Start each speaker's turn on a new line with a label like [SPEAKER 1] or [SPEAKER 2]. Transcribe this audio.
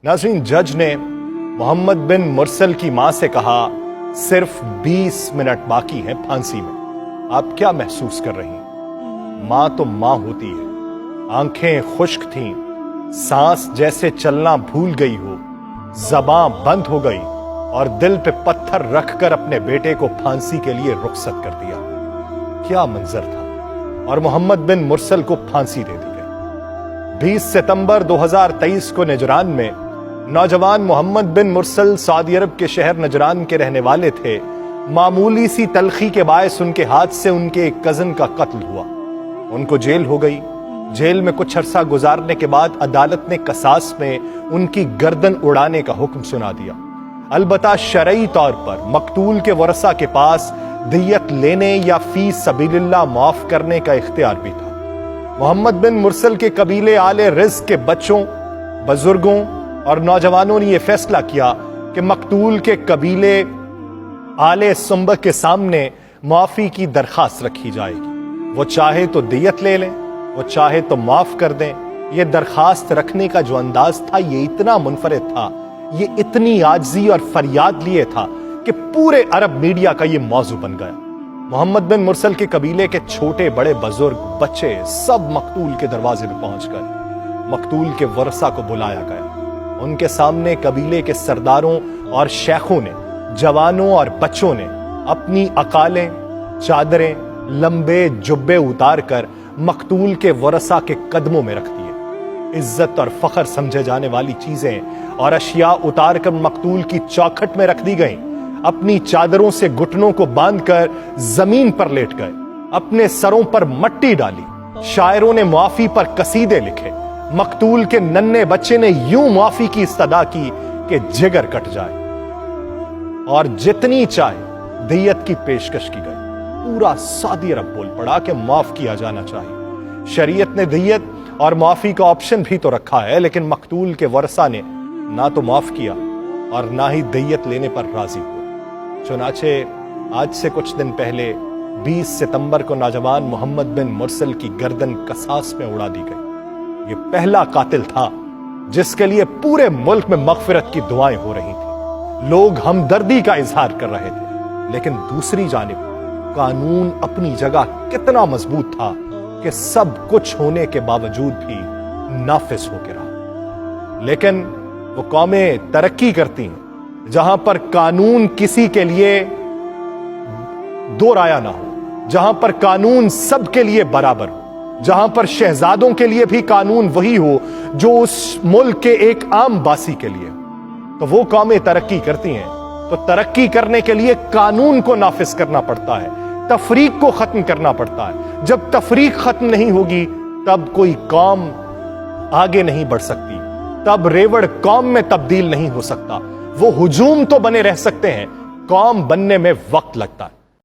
[SPEAKER 1] नाज़रीन, जज ने मोहम्मद बिन मुरसल की मां से कहा सिर्फ 20 मिनट बाकी हैं फांसी में। आप क्या महसूस कर रही हैं? मां तो मां होती है। आंखें खुश्क थीं, सांस जैसे चलना भूल गई हो, ज़बां बंद हो गई और दिल पे पत्थर रखकर अपने बेटे को फांसी के लिए रुखसत कर दिया। क्या मंजर था। और मोहम्मद बिन मुरसल को फांसी दे दी गई। 20 सितंबर 2023 को नजरान में नौजवान मोहम्मद बिन मुरसल सऊदी अरब के शहर नजरान के रहने वाले थे। मामूली सी तलखी के बायस उनके हाथ से उनके एक कजन का कत्ल हुआ। उनको जेल हो गई। जेल में कुछ अरसा गुजारने के बाद अदालत ने कसास में उनकी गर्दन उड़ाने का हुक्म सुना दिया। अलबत्ता शरई तौर पर मकतूल के वरसा के पास दियत लेने या फी सबीलिल्लाह माफ करने का इख्तियार भी था। मोहम्मद बिन मुरसल के कबीले आले रिज़्क़ के बच्चों, बुजुर्गों और नौजवानों ने यह फैसला किया कि मकतूल के कबीले आले सुंबह के सामने माफी की दरखास्त रखी जाएगी। वो चाहे तो दियत ले लें, वो चाहे तो माफ कर दें। यह दरखास्त रखने का जो अंदाज था ये इतना मुनफरिद था, ये इतनी आजिज़ी और फरियाद लिए था कि पूरे अरब मीडिया का ये मौजू बन गया। मोहम्मद बिन मुरसल के कबीले के छोटे बड़े बुजुर्ग बच्चे सब मकतूल के दरवाजे पे पहुंच गए। मकतूल के वरसा को बुलाया गया। उनके सामने कबीले के सरदारों और शेखों ने, जवानों और बच्चों ने अपनी अकालें, चादरें, लंबे जुब्बे उतार कर मकतूल के वरसा के कदमों में रख दिए। इज्जत और फख्र समझे जाने वाली चीजें और अशिया उतार कर मकतूल की चौखट में रख दी गईं। अपनी चादरों से घुटनों को बांधकर जमीन पर लेट गए। अपने सरों पर मट्टी डाली। शायरों ने मुआफी पर कसीदे लिखे। मकतूल के नन्हे बच्चे ने यूं मुआफी की इस्तदा की कि जिगर कट जाए। और जितनी चाहे दियत की पेशकश की गई। पूरा सऊदी अरब बोल पड़ा कि माफ किया जाना चाहिए। शरीयत ने दियत और माफी का ऑप्शन भी तो रखा है, लेकिन मकतूल के वरसा ने ना तो माफ किया और ना ही दियत लेने पर राजी हुए। चुनाचे आज से कुछ दिन पहले 20 सितंबर को नौजवान मोहम्मद बिन मुरसल की गर्दन कसास में उड़ा दी गई। ये पहला कातिल था जिसके लिए पूरे मुल्क में मगफिरत की दुआएं हो रही थी। लोग हमदर्दी का इजहार कर रहे थे, लेकिन दूसरी जानिब कानून अपनी जगह कितना मजबूत था कि सब कुछ होने के बावजूद भी नाफिज होकर रहा। लेकिन वो कौमें तरक्की करती हैं जहां पर कानून किसी के लिए दो राया ना हो, जहां पर कानून सबके लिए बराबर हो, जहां पर शहजादों के लिए भी कानून वही हो जो उस मुल्क के एक आम बासी के लिए। तो वो कौमें तरक्की करती हैं, तो तरक्की करने के लिए कानून को नाफिज करना पड़ता है, तफरीक को खत्म करना पड़ता है। जब तफरीक खत्म नहीं होगी तब कोई कौम आगे नहीं बढ़ सकती, तब रेवड़ कौम में तब्दील नहीं हो सकता। वो हुजूम तो बने रह सकते हैं, कौम बनने में वक्त लगता है।